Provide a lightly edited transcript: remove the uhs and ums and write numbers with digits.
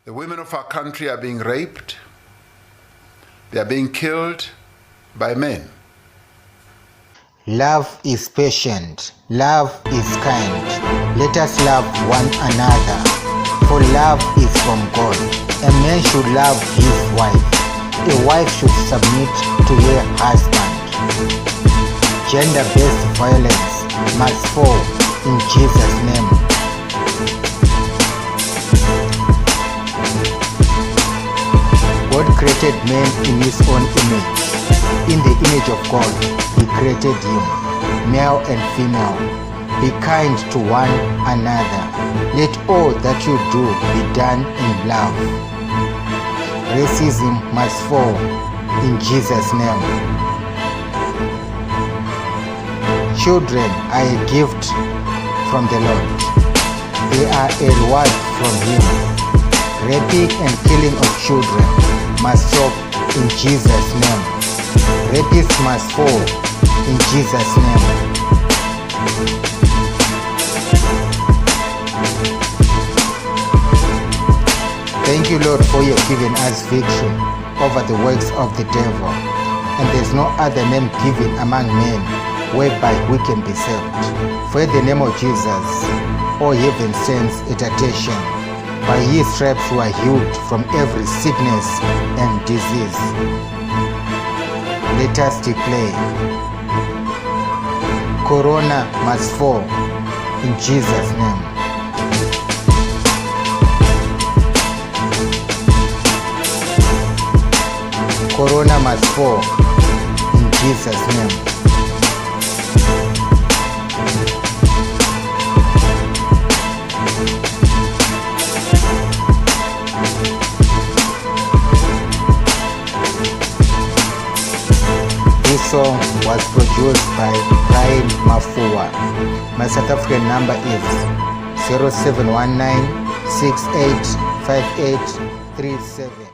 The women of our country are being raped. They are being killed by men. Love is patient. Love is kind. Let us love one another. For love is from God. A man should love his wife. A wife should submit to her husband. Gender-based violence must fall in Jesus' name. God created man in his own image. In the image of God, he created him, male and female. Be kind to one another. Let all that you do be done in love. Racism must fall in Jesus' name. Children are a gift from the Lord. They are a reward from him. Raping and killing of children must stop in Jesus' name. Rapists must fall in Jesus' name. Thank you, Lord, for your giving us victory over the works of the devil. And there's no other name given among men whereby we can be saved. For in the name of Jesus, all heaven stands at attention. By his stripes we are healed from every sickness and disease. Let us declare, Corona must fall in Jesus' name. Corona must fall in Jesus' name. This song was produced by Brian Mafua. My South African number is 0719 685837.